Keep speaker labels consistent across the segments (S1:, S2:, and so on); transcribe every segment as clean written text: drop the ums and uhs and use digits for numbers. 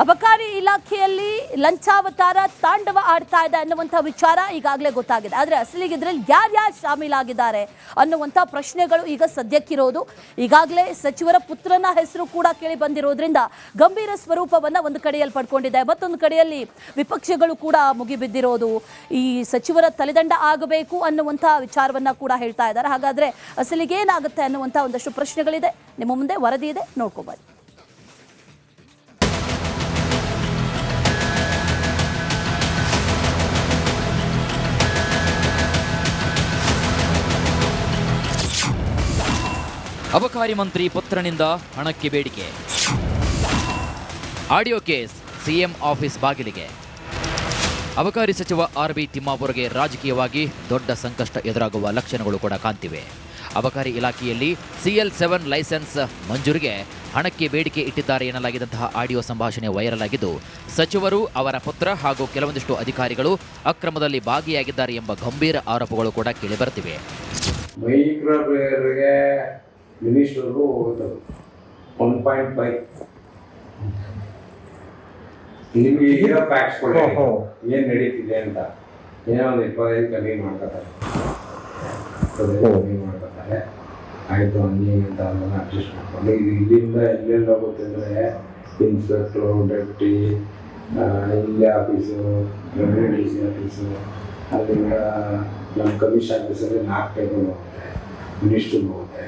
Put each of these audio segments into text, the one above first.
S1: ಅಬಕಾರಿ ಇಲಾಖೆಯಲ್ಲಿ ಲಂಚಾವತಾರ ತಾಂಡವ ಆಡ್ತಾ ಇದೆ ಅನ್ನುವಂಥ ವಿಚಾರ ಈಗಾಗಲೇ ಗೊತ್ತಾಗಿದೆ. ಆದರೆ ಅಸಲಿಗೆ ಇದರಲ್ಲಿ ಯಾರ್ಯಾರು ಶಾಮೀಲಾಗಿದ್ದಾರೆ ಅನ್ನುವಂಥ ಪ್ರಶ್ನೆಗಳು ಈಗ ಸದ್ಯಕ್ಕಿರೋದು. ಈಗಾಗಲೇ ಸಚಿವರ ಪುತ್ರನ ಹೆಸರು ಕೂಡ ಕೇಳಿ ಬಂದಿರೋದ್ರಿಂದ ಗಂಭೀರ ಸ್ವರೂಪವನ್ನು ಒಂದು ಕಡೆಯಲ್ಲಿ ಪಡ್ಕೊಂಡಿದೆ, ಮತ್ತೊಂದು ಕಡೆಯಲ್ಲಿ ವಿಪಕ್ಷಗಳು ಕೂಡ ಮುಗಿಬಿದ್ದಿರೋದು. ಈ ಸಚಿವರ ತಲೆದಂಡ ಆಗಬೇಕು ಅನ್ನುವಂಥ ವಿಚಾರವನ್ನ ಕೂಡ ಹೇಳ್ತಾ ಇದ್ದಾರೆ. ಹಾಗಾದ್ರೆ ಅಸಲಿಗೆ ಏನಾಗುತ್ತೆ ಅನ್ನುವಂಥ ಒಂದಷ್ಟು ಪ್ರಶ್ನೆಗಳಿದೆ. ನಿಮ್ಮ ಮುಂದೆ ವರದಿ ಇದೆ, ನೋಡ್ಕೊಬನ್ನಿ.
S2: ಅಬಕಾರಿ ಮಂತ್ರಿ ಪುತ್ರನಿಂದ ಹಣಕ್ಕೆ ಬೇಡಿಕೆ, ಆಡಿಯೋ ಕೇಸ್ ಸಿಎಂ ಆಫೀಸ್ ಬಾಗಿಲಿಗೆ. ಅಬಕಾರಿ ಸಚಿವ ಆರ್.ಬಿ. ತಿಮ್ಮಾಪುರ್ಗೆ ರಾಜಕೀಯವಾಗಿ ದೊಡ್ಡ ಸಂಕಷ್ಟ ಎದುರಾಗುವ ಲಕ್ಷಣಗಳು ಕೂಡ ಕಾಣ್ತಿವೆ. ಅಬಕಾರಿ ಇಲಾಖೆಯಲ್ಲಿ CL7 ಲೈಸೆನ್ಸ್ ಮಂಜೂರಿಗೆ ಹಣಕ್ಕೆ ಬೇಡಿಕೆ ಇಟ್ಟಿದ್ದಾರೆ ಎನ್ನಲಾಗಿದ್ದಂತಹ ಆಡಿಯೋ ಸಂಭಾಷಣೆ ವೈರಲ್ ಆಗಿದ್ದು, ಸಚಿವರು, ಅವರ ಪುತ್ರ ಹಾಗೂ ಕೆಲವೊಂದಿಷ್ಟು ಅಧಿಕಾರಿಗಳು ಅಕ್ರಮದಲ್ಲಿ ಭಾಗಿಯಾಗಿದ್ದಾರೆ ಎಂಬ ಗಂಭೀರ ಆರೋಪಗಳು ಕೂಡ ಕೇಳಿಬರುತ್ತಿವೆ.
S3: ಮಿನಿಸ್ಟರ್ಗೂ 1.5 ನಿಮಗೆ ಇರೋ ಫ್ಯಾಕ್ಟ್ಸ್ ಏನು ನಡೀತಿದೆ ಅಂತ ಏನೋ ಒಂದು 25 ಕಮ್ಮಿ ಮಾಡ್ಕೊತಾರೆ ಆಯಿತು ಹಂಗೆ ಅಂತ ಅದನ್ನು ಅಡ್ಜಸ್ಟ್ ಮಾಡ್ಕೊಂಡು ಇದು ಇಲ್ಲಿಂದ ಎಲ್ಲೆಲ್ಲಿ ಹೋಗುತ್ತೆ ಅಂದರೆ ಇನ್ಸ್ಪೆಕ್ಟ್ರು, ಡೆಪ್ಟಿ, ಇಲ್ಲಿ ಆಫೀಸು, ರೆವಿನ್ಯೂ DC ಆಫೀಸು, ಅಲ್ಲಿಂದ ನಮ್ಮ ಕಮಿಷನ್ ಆಫೀಸಲ್ಲಿ 4 ಟೇಬಲ್ ಹೋಗುತ್ತೆ, ಮಿನಿಸ್ಟ್ರಿಗೆ ಹೋಗುತ್ತೆ,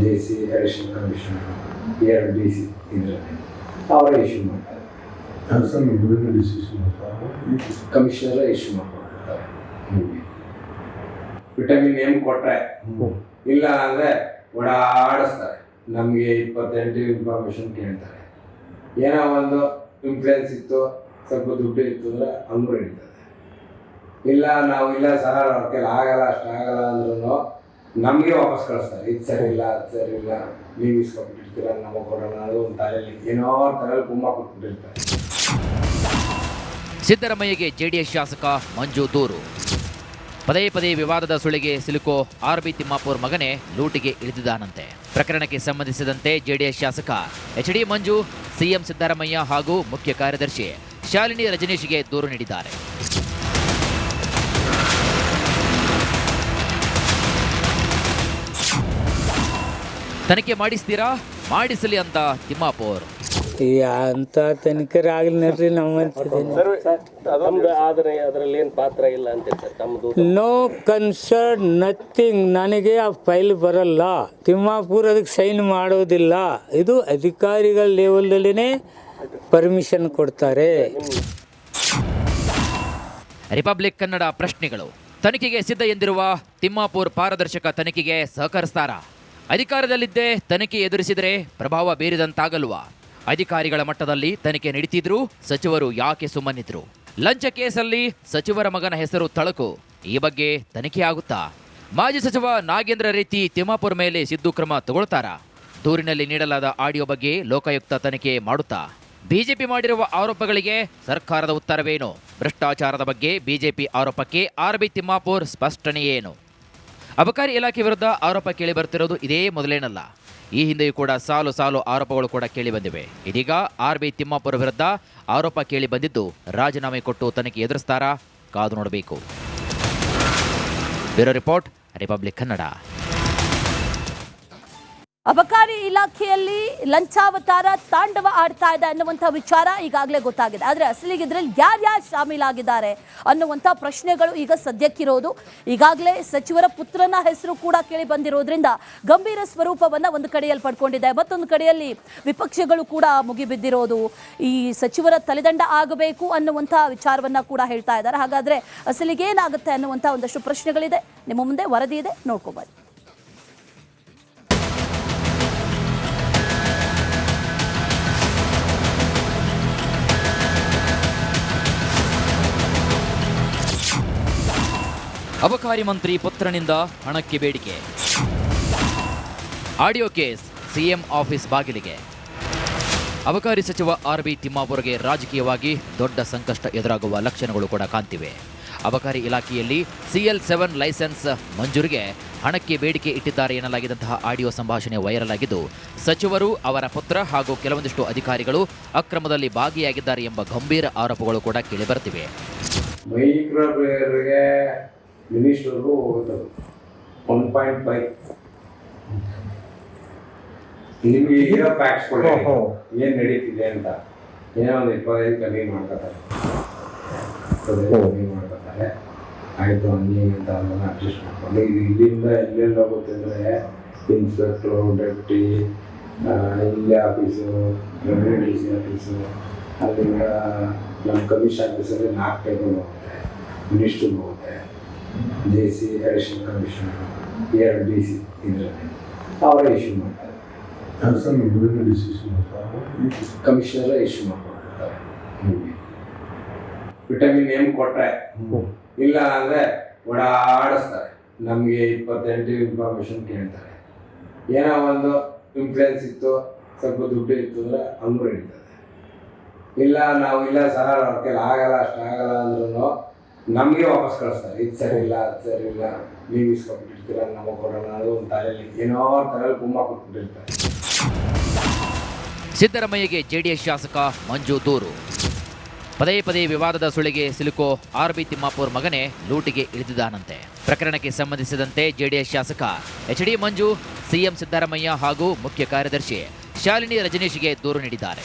S3: JC ಅಡಿಷನಲ್ ಕಮಿಷನರ್, 2 DC ಇದರಲ್ಲಿ ಅವರೇ ಇಶ್ಯೂ ಮಾಡ್ತಾರೆ. ಕಮಿಷನರೇ ಇಶ್ಯೂ ಮಾಡ್ಕೊಳ್ತಾರೆ. ವಿಟಮಿನ್ M ಕೊಟ್ಟರೆ ಇಲ್ಲ ಅಂದರೆ ಓಡಾಡಿಸ್ತಾರೆ. ನಮಗೆ 28 ಇನ್ಫಾರ್ಮೇಷನ್ ಕೇಳ್ತಾರೆ. ಏನೋ ಒಂದು ಇನ್ಫ್ಲೂಯೆನ್ಸ್ ಇತ್ತು, ಸ್ವಲ್ಪ ದುಡ್ಡು ಇತ್ತು ಅಂದರೆ ಹಂಗೂ ಹಿಡಿತಾರೆ. ಇಲ್ಲ ನಾವು ಇಲ್ಲ ಸರ್ ಅವ್ರ ಕೈಲಿ ಆಗಲ್ಲ, ಅಷ್ಟಾಗಲ್ಲ ಅಂದ್ರೂ ನಮಗೆ ವಾಪಸ್ ಕಳಿಸ್ತಾರೆ. ಇದು ಸರಿ ಇಲ್ಲ, ಅದು ಸರಿ ಇಲ್ಲ, ನೀವು ಇಸ್ಕೊಬಿಟ್ಟಿರ್ತೀರ, ನಮಗೆ ಕೊಡೋಣ ಅದು ಒಂದು ತಲೆಯಲ್ಲಿ ಏನೋ ತಲೆಯಲ್ಲಿ ಕುಂಬ ಕೊಟ್ಬಿಟ್ಟಿರ್ತಾರೆ.
S2: ಸಿದ್ದರಾಮಯ್ಯಗೆ ಜೆಡಿಎಸ್ ಶಾಸಕ ಮಂಜು ದೂರು. ಪದೇ ಪದೇ ವಿವಾದದ ಸುಳಿಗೆ ಸಿಲುಕೋ ಆರ್.ಬಿ. ತಿಮ್ಮಾಪುರ್ ಮಗನೇ ಲೂಟಿಗೆ ಇಳಿದಿದ್ದಾನಂತೆ. ಪ್ರಕರಣಕ್ಕೆ ಸಂಬಂಧಿಸಿದಂತೆ ಜೆಡಿಎಸ್ ಶಾಸಕ HD ಮಂಜು ಸಿಎಂ ಸಿದ್ದರಾಮಯ್ಯ ಹಾಗೂ ಮುಖ್ಯ ಕಾರ್ಯದರ್ಶಿ ಶಾಲಿನಿ ರಜನೀಶ್ಗೆ ದೂರು ನೀಡಿದ್ದಾರೆ. ತನಿಖೆ ಮಾಡಿಸ್ತೀರಾ? ಮಾಡಿಸಲಿ ಅಂತ ತಿಮ್ಮಾಪುರ್.
S4: ಅಂತ ತನಿಖೆ ಆಗಲಿ ನೋಡ್ರಿ. No concern, nothing. ನನಗೆ ಆ ಫೈಲ್ ಬರಲ್ಲ. ತಿಮ್ಮಾಪುರ್ ಅದಕ್ಕೆ ಸೈನ್ ಮಾಡೋದಿಲ್ಲ. ಇದು ಅಧಿಕಾರಿಗಳ ಲೆವೆಲ್ದಲ್ಲೇ ಪರ್ಮಿಷನ್ ಕೊಡ್ತಾರೆ.
S2: ರಿಪಬ್ಲಿಕ್ ಕನ್ನಡ ಪ್ರಶ್ನೆಗಳು. ತನಿಖೆಗೆ ಸಿದ್ಧ ಎಂದಿರುವ ತಿಮ್ಮಾಪುರ್ ಪಾರದರ್ಶಕ ತನಿಖೆಗೆ ಸಹಕರಿಸ್ತಾರಾ? ಅಧಿಕಾರದಲ್ಲಿದ್ದೇ ತನಿಖೆ ಎದುರಿಸಿದರೆ ಪ್ರಭಾವ ಬೀರಿದಂತಾಗಲ್ವಾ? ಅಧಿಕಾರಿಗಳ ಮಟ್ಟದಲ್ಲಿ ತನಿಖೆ ನಡೀತಿದ್ರು, ಸಚಿವರು ಯಾಕೆ ಸುಮ್ಮನಿದ್ರು? ಲಂಚ ಕೇಸಲ್ಲಿ ಸಚಿವರ ಮಗನ ಹೆಸರು ತಳಕು. ಈ ಬಗ್ಗೆ ತನಿಖೆ ಆಗುತ್ತಾ? ಮಾಜಿ ಸಚಿವ ನಾಗೇಂದ್ರ ರೀತಿ ತಿಮ್ಮಾಪುರ್ ಮೇಲೆ ಸಿದ್ದು ಕ್ರಮ ತಗೊಳ್ತಾರಾ? ದೂರಿನಲ್ಲಿ ನೀಡಲಾದ ಆಡಿಯೋ ಬಗ್ಗೆ ಲೋಕಾಯುಕ್ತ ತನಿಖೆ ಮಾಡುತ್ತಾ? ಬಿಜೆಪಿ ಮಾಡಿರುವ ಆರೋಪಗಳಿಗೆ ಸರ್ಕಾರದ ಉತ್ತರವೇನು? ಭ್ರಷ್ಟಾಚಾರದ ಬಗ್ಗೆ ಬಿಜೆಪಿ ಆರೋಪಕ್ಕೆ ಆರ್.ಬಿ. ತಿಮ್ಮಾಪುರ್ ಸ್ಪಷ್ಟನೆ ಏನು? ಅಬಕಾರಿ ಇಲಾಖೆ ವಿರುದ್ಧ ಆರೋಪ ಕೇಳಿ ಬರ್ತಿರೋದು ಇದೇ ಮೊದಲೇನಲ್ಲ. ಈ ಹಿಂದೆಯೂ ಕೂಡ ಸಾಲು ಸಾಲು ಆರೋಪಗಳು ಕೂಡ ಕೇಳಿ ಬಂದಿವೆ. ಇದೀಗ ಆರ್.ಬಿ. ತಿಮ್ಮಾಪುರ್ ವಿರುದ್ಧ ಆರೋಪ ಕೇಳಿ ಬಂದಿದ್ದು, ರಾಜೀನಾಮೆ ಕೊಟ್ಟು ತನಿಖೆ ಎದುರಿಸ್ತಾರಾ? ಕಾದು ನೋಡಬೇಕು. Bureau report, republic Kannada.
S1: ಅಬಕಾರಿ ಇಲಾಖೆಯಲ್ಲಿ ಲಂಚಾವತಾರ ತಾಂಡವ ಆಡ್ತಾ ಇದೆ ಅನ್ನುವಂಥ ವಿಚಾರ ಈಗಾಗಲೇ ಗೊತ್ತಾಗಿದೆ. ಆದರೆ ಅಸಲಿಗೆ ಇದರಲ್ಲಿ ಯಾರ್ಯಾರು ಶಾಮೀಲಾಗಿದ್ದಾರೆ ಅನ್ನುವಂಥ ಪ್ರಶ್ನೆಗಳು ಈಗ ಸದ್ಯಕ್ಕಿರೋದು. ಈಗಾಗಲೇ ಸಚಿವರ ಪುತ್ರನ ಹೆಸರು ಕೂಡ ಕೇಳಿ ಬಂದಿರೋದ್ರಿಂದ ಗಂಭೀರ ಸ್ವರೂಪವನ್ನು ಒಂದು ಕಡೆಯಲ್ಲಿ ಪಡ್ಕೊಂಡಿದೆ, ಮತ್ತೊಂದು ಕಡೆಯಲ್ಲಿ ವಿಪಕ್ಷಗಳು ಕೂಡ ಮುಗಿಬಿದ್ದಿರೋದು. ಈ ಸಚಿವರ ತಲೆದಂಡ ಆಗಬೇಕು ಅನ್ನುವಂಥ ವಿಚಾರವನ್ನ ಕೂಡ ಹೇಳ್ತಾ ಇದ್ದಾರೆ. ಹಾಗಾದ್ರೆ ಅಸಲಿಗೆ ಏನಾಗುತ್ತೆ ಅನ್ನುವಂಥ ಒಂದಷ್ಟು ಪ್ರಶ್ನೆಗಳಿದೆ. ನಿಮ್ಮ ಮುಂದೆ ವರದಿ ಇದೆ, ನೋಡ್ಕೊಬನ್ನಿ.
S2: ಅಬಕಾರಿ ಮಂತ್ರಿ ಪುತ್ರನಿಂದ ಹಣಕ್ಕೆ ಬೇಡಿಕೆ, ಆಡಿಯೋ ಕೇಸ್ ಸಿಎಂ ಆಫೀಸ್ ಬಾಗಿಲಿಗೆ. ಅಬಕಾರಿ ಸಚಿವ ಆರ್.ಬಿ. ತಿಮ್ಮಾಪುರ್ಗೆ ರಾಜಕೀಯವಾಗಿ ದೊಡ್ಡ ಸಂಕಷ್ಟ ಎದುರಾಗುವ ಲಕ್ಷಣಗಳು ಕೂಡ ಕಾಣ್ತಿವೆ. ಅಬಕಾರಿ ಇಲಾಖೆಯಲ್ಲಿ CL7 ಲೈಸೆನ್ಸ್ ಮಂಜೂರಿಗೆ ಹಣಕ್ಕೆ ಬೇಡಿಕೆ ಇಟ್ಟಿದ್ದಾರೆ ಎನ್ನಲಾಗಿದ್ದಂತಹ ಆಡಿಯೋ ಸಂಭಾಷಣೆ ವೈರಲ್ ಆಗಿದ್ದು, ಸಚಿವರು, ಅವರ ಪುತ್ರ ಹಾಗೂ ಕೆಲವೊಂದಿಷ್ಟು ಅಧಿಕಾರಿಗಳು ಅಕ್ರಮದಲ್ಲಿ ಭಾಗಿಯಾಗಿದ್ದಾರೆ ಎಂಬ ಗಂಭೀರ ಆರೋಪಗಳು ಕೂಡ ಕೇಳಿಬರುತ್ತಿವೆ.
S3: ಮೈಕ್ರೋ ಬ್ರೇಯರ್ಗೆ ಮಿನಿಸ್ಟರ್ಗೂ ಹೋಗುತ್ತದೆ 1.5. ನಿಮ್ಗೆ ಇರೋ ಫ್ಯಾಕ್ಟ್ಸ್ ಏನು ನಡೀತಿದೆ ಅಂತ ಏನೋ ಒಂದು 25 ಕಮ್ಮಿ ಮಾಡ್ಕೊತಾರೆ, ಆಯಿತು ಹಂಗೆ ಅಂತ ಅದನ್ನು ಅಡ್ಜಸ್ಟ್ ಮಾಡ್ಕೊಂಡು ಇದು ಇಲ್ಲಿಂದ ಎಲ್ಲೆಲ್ಲಿ ಹೋಗುತ್ತೆ ಅಂದರೆ ಇನ್ಸ್ಪೆಕ್ಟ್ರು, ಡೆಪ್ಟಿ, ಇಲ್ಲೇ ಆಫೀಸು, ರೆವಿನ್ಯೂ DC ಆಫೀಸು, ಅಲ್ಲಿಂದ ನಮ್ಮ ಕಮಿಷನ್ ಆಫೀಸಲ್ಲಿ 4 ಟೇಬಲ್ ಹೋಗುತ್ತೆ, ಮಿನಿಸ್ಟ್ರಿಗೆ ಹೋಗುತ್ತೆ, JC ಅಡಿಷನಲ್ ಕಮಿಷನರ್, 2 DC ಇದರಲ್ಲಿ ಅವರೇ ಇಶ್ಯೂ ಮಾಡ್ತಾರೆ. ಕಮಿಷನರೇ ಇಶ್ಯೂ ಮಾಡ್ಕೊಂಡಿರ್ತಾರೆ. ವಿಟಮಿನ್ M ಕೊಟ್ಟರೆ ಇಲ್ಲ ಅಂದರೆ ಓಡಾಡಿಸ್ತಾರೆ. ನಮಗೆ 28 ಇನ್ಫಾರ್ಮೇಷನ್ ಕೇಳ್ತಾರೆ. ಏನೋ ಒಂದು ಇನ್ಫ್ಲೂಯೆನ್ಸ್ ಇತ್ತು, ಸ್ವಲ್ಪ ದುಡ್ಡು ಇತ್ತು ಅಂದರೆ ಹಂಗೂ ಹಿಡಿತಾರೆ. ಇಲ್ಲ ನಾವು ಇಲ್ಲ ಸರ್ ಅವ್ರ ಕೈಲಿ ಆಗಲ್ಲ, ಅಷ್ಟಾಗಲ್ಲ ಅಂದ್ರೂ ನಮಗೆ ವಾಪಸ್ ಕಳಿಸ್ತಾರೆ. ಇದು ಸರಿ ಇಲ್ಲ, ಅದು ಸರಿ ಇಲ್ಲ, ನೀವು ಇಸ್ಕೊಬಿಟ್ಟಿರ್ತೀರ, ನಮಗೆ ಕೊಡೋಣ ಅನ್ನೋದು ಒಂದು ತಲೆಯಲ್ಲಿ ಏನೋ ತಲೆಯಲ್ಲಿ ಕುಂಬ ಕೊಟ್ಬಿಟ್ಟಿರ್ತಾರೆ.
S2: ಸಿದ್ದರಾಮಯ್ಯಗೆ JDS ಶಾಸಕ ಮಂಜು ದೂರು. ಪದೇ ಪದೇ ವಿವಾದದ ಸುಳಿಗೆ ಸಿಲುಕೋ RB ತಿಮ್ಮಾಪುರ್ ಮಗನೇ ಲೂಟಿಗೆ ಇಳಿದಿದ್ದಾನಂತೆ. ಪ್ರಕರಣಕ್ಕೆ ಸಂಬಂಧಿಸಿದಂತೆ JDS ಶಾಸಕ HD ಮಂಜು CM ಸಿದ್ದರಾಮಯ್ಯ ಹಾಗೂ ಮುಖ್ಯ ಕಾರ್ಯದರ್ಶಿ ಶಾಲಿನಿ ರಜನೀಶ್ಗೆ ದೂರು ನೀಡಿದ್ದಾರೆ.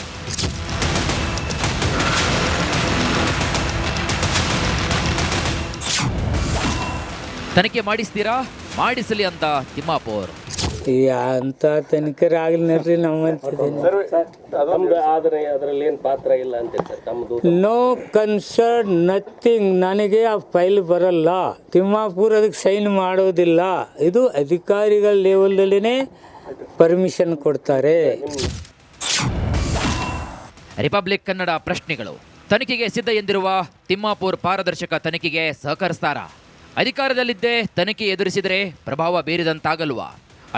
S2: ತನಿಖೆ ಮಾಡಿಸ್ತೀರಾ? ಮಾಡಿಸಲಿ ಅಂತ ತಿಮ್ಮಾಪುರ್.
S4: ಅಂತ ತನಿಖೆ ಆಗಲಿ ನೋಡ್ರಿ.
S5: ಅದರಲ್ಲಿ ಏನು ಪಾತ್ರ ಇಲ್ಲ ಅಂತ ತಮ್ಮದು.
S4: No concern nothing. ನನಗೆ ಆ ಫೈಲ್ ಬರಲ್ಲ. ತಿಮ್ಮಾಪುರ್ ಅದಕ್ಕೆ ಸೈನ್ ಮಾಡೋದಿಲ್ಲ. ಇದು ಅಧಿಕಾರಿಗಳ ಲೆವೆಲ್ದಲ್ಲಿನೇ ಪರ್ಮಿಷನ್ ಕೊಡ್ತಾರೆ.
S2: ರಿಪಬ್ಲಿಕ್ ಕನ್ನಡ ಪ್ರಶ್ನೆಗಳು. ತನಿಖೆಗೆ ಸಿದ್ಧ ಎಂದಿರುವ ತಿಮ್ಮಾಪುರ್ ಪಾರದರ್ಶಕ ತನಿಖೆಗೆ ಸಹಕರಿಸ್ತಾರಾ? ಅಧಿಕಾರದಲ್ಲಿದ್ದೇ ತನಿಖೆ ಎದುರಿಸಿದರೆ ಪ್ರಭಾವ ಬೀರಿದಂತಾಗಲ್ವಾ?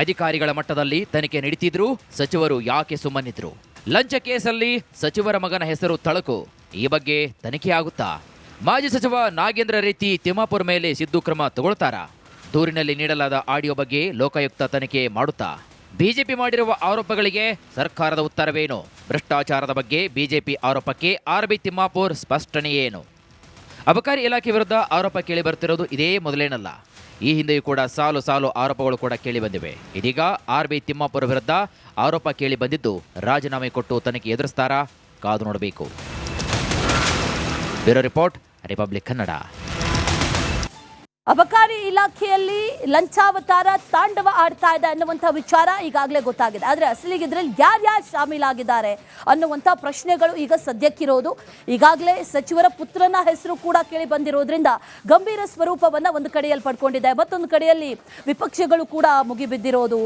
S2: ಅಧಿಕಾರಿಗಳ ಮಟ್ಟದಲ್ಲಿ ತನಿಖೆ ನಡೀತಿದ್ರು, ಸಚಿವರು ಯಾಕೆ ಸುಮ್ಮನಿದ್ರು? ಲಂಚ ಕೇಸಲ್ಲಿ ಸಚಿವರ ಮಗನ ಹೆಸರು ತಳಕು. ಈ ಬಗ್ಗೆ ತನಿಖೆ ಆಗುತ್ತಾ? ಮಾಜಿ ಸಚಿವ ನಾಗೇಂದ್ರ ರೀತಿ ತಿಮ್ಮಾಪುರ್ ಮೇಲೆ ಸಿದ್ದು ಕ್ರಮ ತಗೊಳ್ತಾರಾ? ದೂರಿನಲ್ಲಿ ನೀಡಲಾದ ಆಡಿಯೋ ಬಗ್ಗೆ ಲೋಕಾಯುಕ್ತ ತನಿಖೆ ಮಾಡುತ್ತಾ? ಬಿಜೆಪಿ ಮಾಡಿರುವ ಆರೋಪಗಳಿಗೆ ಸರ್ಕಾರದ ಉತ್ತರವೇನು? ಭ್ರಷ್ಟಾಚಾರದ ಬಗ್ಗೆ ಬಿಜೆಪಿ ಆರೋಪಕ್ಕೆ RB ತಿಮ್ಮಾಪುರ್ ಸ್ಪಷ್ಟನೆ ಏನು? ಅಬಕಾರಿ ಇಲಾಖೆ ವಿರುದ್ಧ ಆರೋಪ ಕೇಳಿ ಬರ್ತಿರೋದು ಇದೇ ಮೊದಲೇನಲ್ಲ. ಈ ಹಿಂದೆಯೂ ಕೂಡ ಸಾಲು ಸಾಲು ಆರೋಪಗಳು ಕೂಡ ಕೇಳಿ ಬಂದಿವೆ. ಇದೀಗ RB ತಿಮ್ಮಾಪುರ್ ವಿರುದ್ಧ ಆರೋಪ ಕೇಳಿ ಬಂದಿದ್ದು, ರಾಜೀನಾಮೆ ಕೊಟ್ಟು ತನಿಖೆ ಎದುರಿಸ್ತಾರಾ? ಕಾದು ನೋಡಬೇಕು. Bureau report, republic Kannada.
S1: ಅಬಕಾರಿ ಇಲಾಖೆಯಲ್ಲಿ ಲಂಚಾವತಾರ ತಾಂಡವ ಆಡ್ತಾ ಇದೆ ಅನ್ನುವಂಥ ವಿಚಾರ ಈಗಾಗಲೇ ಗೊತ್ತಾಗಿದೆ. ಆದರೆ ಅಸಲಿಗೆ ಇದರಲ್ಲಿ ಯಾರ್ಯಾರು ಶಾಮೀಲಾಗಿದ್ದಾರೆ ಅನ್ನುವಂಥ ಪ್ರಶ್ನೆಗಳು ಈಗ ಸದ್ಯಕ್ಕಿರೋದು. ಈಗಾಗಲೇ ಸಚಿವರ ಪುತ್ರನ ಹೆಸರು ಕೂಡ ಕೇಳಿ ಬಂದಿರೋದ್ರಿಂದ ಗಂಭೀರ ಸ್ವರೂಪವನ್ನು ಒಂದು ಕಡೆಯಲ್ಲಿ ಪಡ್ಕೊಂಡಿದೆ. ಮತ್ತೊಂದು ಕಡೆಯಲ್ಲಿ ವಿಪಕ್ಷಗಳು ಕೂಡ ಮುಗಿಬಿದ್ದಿರೋದು,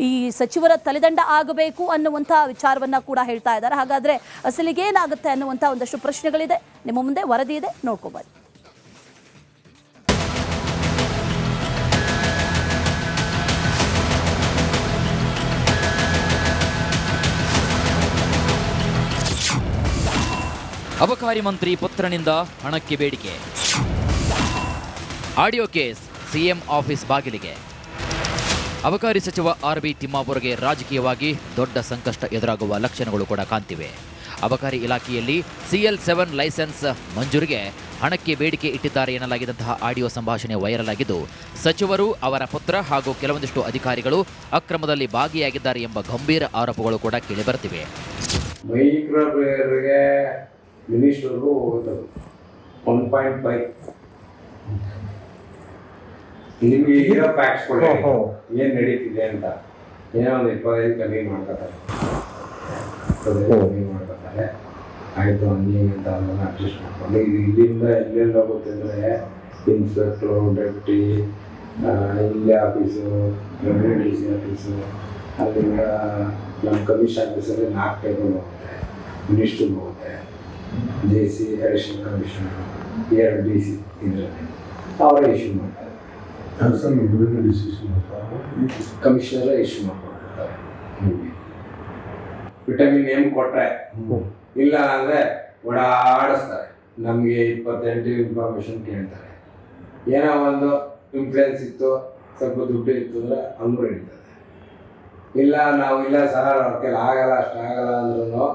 S1: ಈ ಸಚಿವರ ತಲೆದಂಡ ಆಗಬೇಕು ಅನ್ನುವಂಥ ವಿಚಾರವನ್ನು ಕೂಡ ಹೇಳ್ತಾ ಇದ್ದಾರೆ. ಹಾಗಾದರೆ ಅಸಲಿಗೆ ಏನಾಗುತ್ತೆ ಅನ್ನುವಂಥ ಒಂದಷ್ಟು ಪ್ರಶ್ನೆಗಳಿದೆ. ನಿಮ್ಮ ಮುಂದೆ ವರದಿ ಇದೆ, ನೋಡ್ಕೊಬನ್ನಿ.
S2: ಅಬಕಾರಿ ಮಂತ್ರಿ ಪುತ್ರನಿಂದ ಹಣಕ್ಕೆ ಬೇಡಿಕೆ. ಆಡಿಯೋ ಕೇಸ್ CM ಆಫೀಸ್ ಬಾಗಿಲಿಗೆ. ಅಬಕಾರಿ ಸಚಿವ RB ತಿಮ್ಮಾಪುರ್ಗೆ ರಾಜಕೀಯವಾಗಿ ದೊಡ್ಡ ಸಂಕಷ್ಟ ಎದುರಾಗುವ ಲಕ್ಷಣಗಳು ಕೂಡ ಕಾಣ್ತಿವೆ. ಅಬಕಾರಿ ಇಲಾಖೆಯಲ್ಲಿ CL7 ಲೈಸೆನ್ಸ್ ಮಂಜೂರಿಗೆ ಹಣಕ್ಕೆ ಬೇಡಿಕೆ ಇಟ್ಟಿದ್ದಾರೆ ಎನ್ನಲಾಗಿದ್ದಂತಹ ಆಡಿಯೋ ಸಂಭಾಷಣೆ ವೈರಲ್ ಆಗಿದ್ದು, ಸಚಿವರು, ಅವರ ಪುತ್ರ ಹಾಗೂ ಕೆಲವೊಂದಿಷ್ಟು ಅಧಿಕಾರಿಗಳು ಅಕ್ರಮದಲ್ಲಿ ಭಾಗಿಯಾಗಿದ್ದಾರೆ ಎಂಬ ಗಂಭೀರ ಆರೋಪಗಳು ಕೂಡ ಕೇಳಿಬರುತ್ತಿವೆ.
S3: ಮೈಕ್ರೋ ಬ್ರೇಯರ್ಗೆ ಮಿನಿಸ್ಟರ್ಗೂ ಹೋಗುತ್ತದೆ 1.5. ನಿಮ್ಗೆ ಇರೋ ಫ್ಯಾಕ್ಟ್ಸ್ ಏನು ನಡೀತಿದೆ ಅಂತ ಏನೋ ಒಂದು 25 ಕಮ್ಮಿ ಮಾಡ್ಕೊತಾರೆ, ಆಯಿತು ಹಂಗೆ ಅಂತ ಅದನ್ನು ಅಡ್ಜಸ್ಟ್ ಮಾಡ್ಕೊಂಡು ಇದು ಇಲ್ಲಿಂದ ಎಲ್ಲೆಲ್ಲಿ ಹೋಗುತ್ತೆ ಅಂದರೆ ಇನ್ಸ್ಪೆಕ್ಟ್ರು, ಡೆಪ್ಟಿ, ಇಲ್ಲೇ ಆಫೀಸು, ರೆವಿನ್ಯೂ DC ಆಫೀಸು, ಅಲ್ಲಿಂದ ನಮ್ಮ ಕಮಿಷನ್ ಆಫೀಸಲ್ಲಿ 4 ಟೇಬಲ್ ಹೋಗುತ್ತೆ, ಮಿನಿಸ್ಟ್ರಿಗೆ ಹೋಗುತ್ತೆ, JC ಅಡಿಷನಲ್ ಕಮಿಷನರ್, 2 DC ಇದರಲ್ಲಿ ಅವರೇ ಇಶ್ಯೂ ಮಾಡ್ತಾರೆ. ಕಮಿಷನರೇ ಇಶ್ಯೂ ಮಾಡ್ಕೊಂಡಿರ್ತಾರೆ. ವಿಟಮಿನ್ M ಕೊಟ್ಟರೆ ಇಲ್ಲ ಅಂದರೆ ಓಡಾಡಿಸ್ತಾರೆ. ನಮಗೆ 28 ಇನ್ಫಾರ್ಮೇಷನ್ ಕೇಳ್ತಾರೆ. ಏನೋ ಒಂದು ಇನ್ಫ್ಲೂಯೆನ್ಸ್ ಇತ್ತು, ಸ್ವಲ್ಪ ದುಡ್ಡು ಇತ್ತು ಅಂದರೆ ಹಂಗೂ ನಡೀತದೆ. ಇಲ್ಲ ನಾವು ಇಲ್ಲ ಸರ್ ಅವ್ರ ಕೈಲಿ ಆಗಲ್ಲ, ಅಷ್ಟಾಗಲ್ಲ ಅಂದ್ರೂ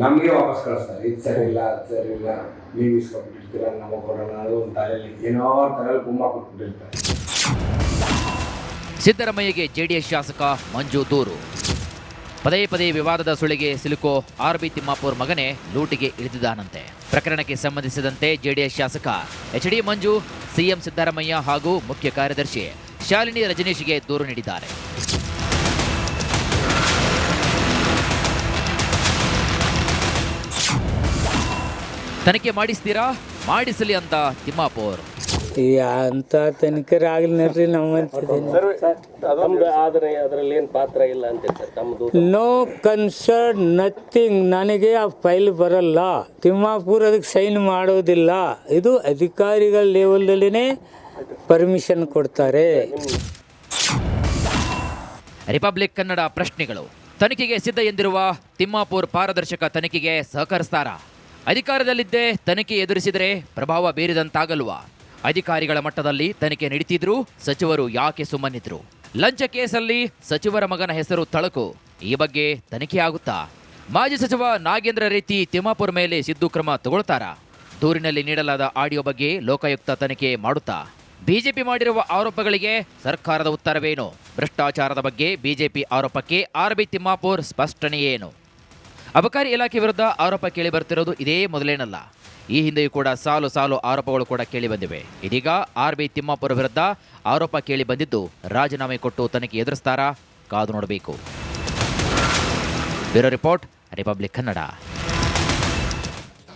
S3: ನಮಗೆ ವಾಪಸ್ ಕಳಿಸ್ತಾರೆ. ಇದು ಸರಿ ಇಲ್ಲ, ಅದು ಸರಿ ಇಲ್ಲ, ನೀವು ಇಸ್ಕೊಬಿಟ್ಟಿರ್ತೀರ, ನಮಗೆ ಕೊಡೋಣ ಅನ್ನೋದು ಒಂದು ತಲೆಯಲ್ಲಿ ಏನೋ ತಲೆಯಲ್ಲಿ ಕುಮ್ಮ ಕೊಟ್ಬಿಟ್ಟಿರ್ತಾರೆ.
S2: ಸಿದ್ದರಾಮಯ್ಯಗೆ ಜೆಡಿಎಸ್ ಶಾಸಕ ಮಂಜು ದೂರು. ಪದೇ ಪದೇ ವಿವಾದದ ಸುಳಿಗೆ ಸಿಲುಕೋ ಆರ್ ಬಿ ತಿಮ್ಮಾಪುರ್ ಮಗನೇ ಲೂಟಿಗೆ ಇಳಿದಿದ್ದಾನಂತೆ. ಪ್ರಕರಣಕ್ಕೆ ಸಂಬಂಧಿಸಿದಂತೆ ಜೆಡಿಎಸ್ ಶಾಸಕ ಎಚ್ ಡಿ ಮಂಜು ಸಿಎಂ ಸಿದ್ದರಾಮಯ್ಯ ಹಾಗೂ ಮುಖ್ಯ ಕಾರ್ಯದರ್ಶಿ ಶಾಲಿನಿ ರಜನೀಶ್ಗೆ ದೂರು ನೀಡಿದ್ದಾರೆ. ತನಿಖೆ ಮಾಡಿಸ್ತೀರಾ? ಮಾಡಿಸಲಿ ಅಂತ ತಿಮ್ಮಾಪುರ್.
S4: ಅಂತ ತನಿಖೆ ಆಗಲಿ ನೋಡ್ರಿ,
S5: ತಮ್ದು ಆದ್ರೆ ಅದರಲ್ಲಿ ಏನು ಪಾತ್ರ ಇಲ್ಲ ಅಂತ ಸರ್ ತಮ್ಮದು.
S4: No concern nothing. ನನಗೆ ಆ ಫೈಲ್ ಬರಲ್ಲ. ತಿಮ್ಮಾಪುರ್ ಅದಕ್ಕೆ ಸೈನ್ ಮಾಡೋದಿಲ್ಲ. ಇದು ಅಧಿಕಾರಿಗಳ ಲೆವೆಲ್ದಲ್ಲಿನೇ ಪರ್ಮಿಷನ್ ಕೊಡ್ತಾರೆ.
S2: ರಿಪಬ್ಲಿಕ್ ಕನ್ನಡ ಪ್ರಶ್ನೆಗಳು. ತನಿಖೆಗೆ ಸಿದ್ಧ ಎಂದಿರುವ ತಿಮ್ಮಾಪುರ್ ಪಾರದರ್ಶಕ ತನಿಖೆಗೆ ಸಹಕರಿಸ್ತಾರಾ? ಅಧಿಕಾರದಲ್ಲಿದ್ದೇ ತನಿಖೆ ಎದುರಿಸಿದರೆ ಪ್ರಭಾವ ಬೀರಿದಂತಾಗಲ್ವಾ? ಅಧಿಕಾರಿಗಳ ಮಟ್ಟದಲ್ಲಿ ತನಿಖೆ ನಡೀತಿದ್ರು ಸಚಿವರು ಯಾಕೆ ಸುಮ್ಮನಿದ್ರು? ಲಂಚ ಕೇಸಲ್ಲಿ ಸಚಿವರ ಮಗನ ಹೆಸರು ತಳಕು. ಈ ಬಗ್ಗೆ ತನಿಖೆ ಆಗುತ್ತಾ? ಮಾಜಿ ಸಚಿವ ನಾಗೇಂದ್ರ ರೀತಿ ತಿಮ್ಮಾಪುರ್ ಮೇಲೆ ಸಿದ್ದು ಕ್ರಮ ತಗೊಳ್ತಾರಾ? ದೂರಿನಲ್ಲಿ ನೀಡಲಾದ ಆಡಿಯೋ ಬಗ್ಗೆ ಲೋಕಾಯುಕ್ತ ತನಿಖೆ ಮಾಡುತ್ತಾ? ಬಿಜೆಪಿ ಮಾಡಿರುವ ಆರೋಪಗಳಿಗೆ ಸರ್ಕಾರದ ಉತ್ತರವೇನು? ಭ್ರಷ್ಟಾಚಾರದ ಬಗ್ಗೆ ಬಿಜೆಪಿ ಆರೋಪಕ್ಕೆ ಆರ್ ಬಿ ತಿಮ್ಮಾಪುರ್ ಸ್ಪಷ್ಟನೆ ಏನು? ಅಬಕಾರಿ ಇಲಾಖೆ ವಿರುದ್ಧ ಆರೋಪ ಕೇಳಿ ಬರ್ತಿರೋದು ಇದೇ ಮೊದಲೇನಲ್ಲ. ಈ ಹಿಂದೆಯೂ ಕೂಡ ಸಾಲು ಸಾಲು ಆರೋಪಗಳು ಕೂಡ ಕೇಳಿ ಬಂದಿವೆ. ಇದೀಗ ಆರ್ ಬಿ ತಿಮ್ಮಾಪುರ್ ವಿರುದ್ಧ ಆರೋಪ ಕೇಳಿ ಬಂದಿದ್ದು ರಾಜೀನಾಮೆ ಕೊಟ್ಟು ತನಿಖೆ ಎದುರಿಸ್ತಾರಾ? ಕಾದು ನೋಡಬೇಕು. Bureau report, republic Kannada.